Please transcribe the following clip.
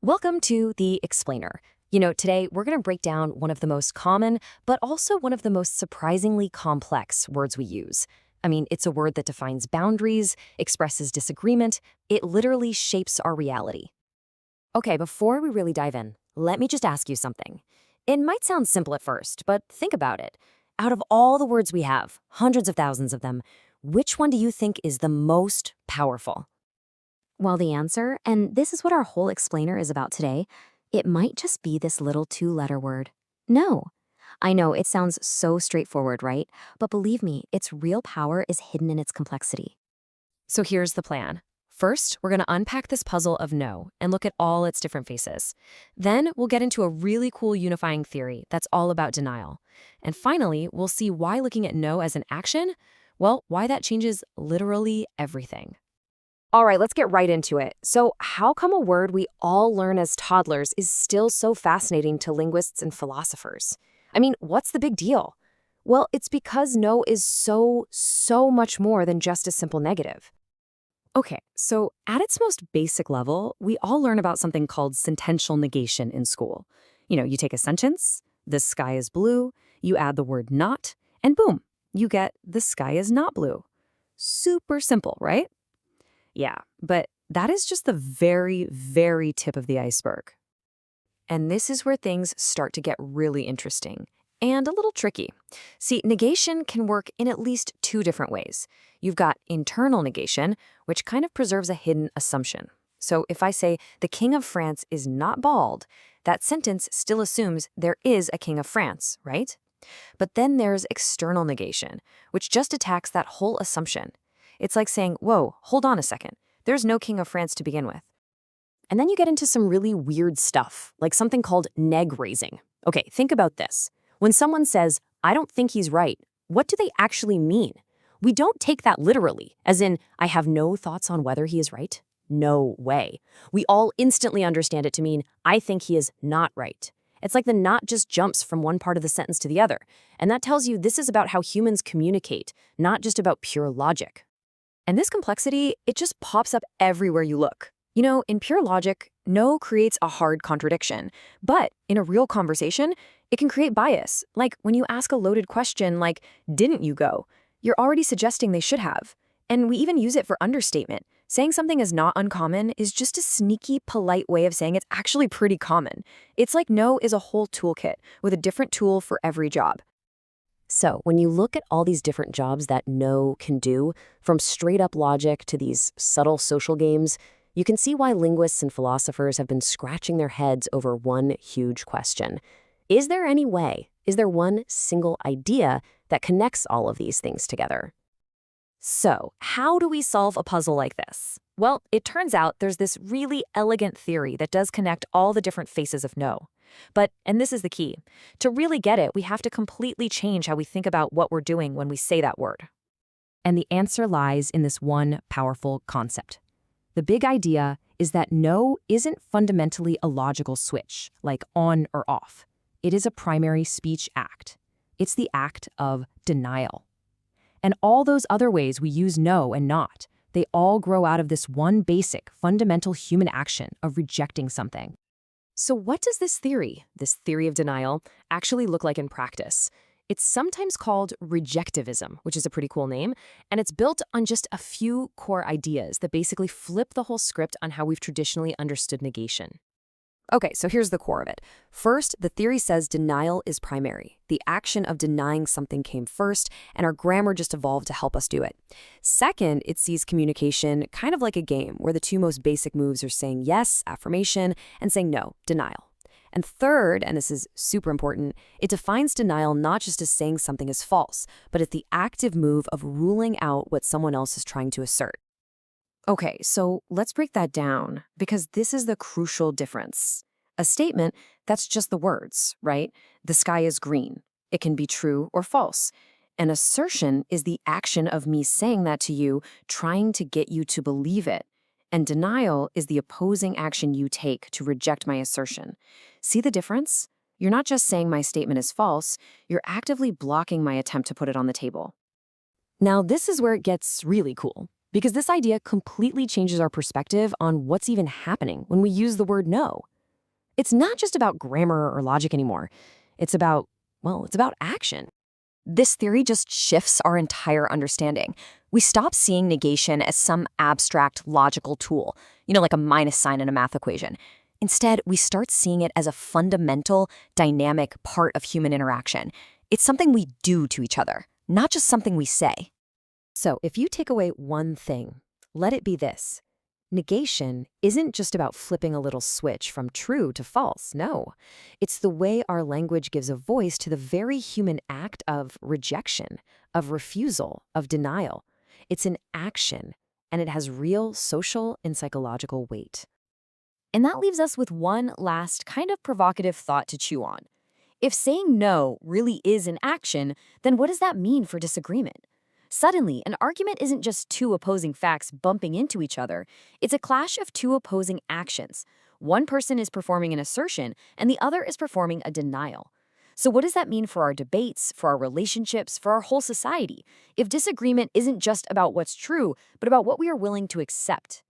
Welcome to The Explainer. Today we're going to break down one of the most common, but also one of the most surprisingly complex words we use. It's a word that defines boundaries, expresses disagreement. It literally shapes our reality. Okay, before we really dive in, let me just ask you something. It might sound simple at first, but think about it. Out of all the words we have, hundreds of thousands of them, which one do you think is the most powerful? Well, the answer, and this is what our whole explainer is about today, it might just be this little two-letter word. No. I know it sounds so straightforward, right? But believe me, its real power is hidden in its complexity. So here's the plan. First, we're going to unpack this puzzle of no and look at all its different faces. Then we'll get into a really cool unifying theory that's all about denial. And finally, we'll see why looking at no as an action, well, why that changes literally everything. All right, let's get right into it. So how come a word we all learn as toddlers is still so fascinating to linguists and philosophers? What's the big deal? Well, it's because no is so much more than just a simple negative. Okay, so at its most basic level, we all learn about something called sentential negation in school. You take a sentence, the sky is blue, you add the word not, and boom, you get the sky is not blue. Super simple, right? Yeah, but that is just the very, very tip of the iceberg. And this is where things start to get really interesting and a little tricky. See, negation can work in at least two different ways. You've got internal negation, which kind of preserves a hidden assumption. So if I say the king of France is not bald, that sentence still assumes there is a king of France, right? But then there's external negation, which just attacks that whole assumption. It's like saying, whoa, hold on a second. There's no king of France to begin with. And then you get into some really weird stuff, like something called neg raising. Okay, think about this. When someone says, I don't think he's right, what do they actually mean? We don't take that literally, as in, I have no thoughts on whether he is right. No way. We all instantly understand it to mean, I think he is not right. It's like the not just jumps from one part of the sentence to the other. And that tells you this is about how humans communicate, not just about pure logic. And this complexity, it just pops up everywhere you look. In pure logic, no creates a hard contradiction. But in a real conversation, it can create bias. Like when you ask a loaded question like, didn't you go? You're already suggesting they should have. And we even use it for understatement. Saying something is not uncommon is just a sneaky, polite way of saying it's actually pretty common. It's like no is a whole toolkit with a different tool for every job. So when you look at all these different jobs that no can do, from straight-up logic to these subtle social games, you can see why linguists and philosophers have been scratching their heads over one huge question. Is there any way, is there one single idea that connects all of these things together? So how do we solve a puzzle like this? Well, it turns out there's this really elegant theory that does connect all the different faces of no. But, and this is the key, to really get it, we have to completely change how we think about what we're doing when we say that word. And the answer lies in this one powerful concept. The big idea is that no isn't fundamentally a logical switch, like on or off. It is a primary speech act. It's the act of denial. And all those other ways we use no and not, they all grow out of this one basic, fundamental human action of rejecting something. So what does this theory of denial, actually look like in practice? It's sometimes called rejectivism, which is a pretty cool name, and it's built on just a few core ideas that basically flip the whole script on how we've traditionally understood negation. Okay, so here's the core of it. First, the theory says denial is primary. The action of denying something came first, and our grammar just evolved to help us do it. Second, it sees communication kind of like a game, where the two most basic moves are saying yes, affirmation, and saying no, denial. And third, and this is super important, it defines denial not just as saying something is false, but as the active move of ruling out what someone else is trying to assert. Okay, so let's break that down, because this is the crucial difference. A statement, that's just the words, right? The sky is green. It can be true or false. An assertion is the action of me saying that to you, trying to get you to believe it. And denial is the opposing action you take to reject my assertion. See the difference? You're not just saying my statement is false, you're actively blocking my attempt to put it on the table. Now, this is where it gets really cool. Because this idea completely changes our perspective on what's even happening when we use the word no. It's not just about grammar or logic anymore. It's about, well, it's about action. This theory just shifts our entire understanding. We stop seeing negation as some abstract logical tool, like a minus sign in a math equation. Instead, we start seeing it as a fundamental, dynamic part of human interaction. It's something we do to each other, not just something we say. So, if you take away one thing, let it be this. Negation isn't just about flipping a little switch from true to false, no. It's the way our language gives a voice to the very human act of rejection, of refusal, of denial. It's an action, and it has real social and psychological weight. And that leaves us with one last kind of provocative thought to chew on. If saying no really is an action, then what does that mean for disagreement? Suddenly, an argument isn't just two opposing facts bumping into each other. It's a clash of two opposing actions. One person is performing an assertion, and the other is performing a denial. So what does that mean for our debates, for our relationships, for our whole society? If disagreement isn't just about what's true, but about what we are willing to accept.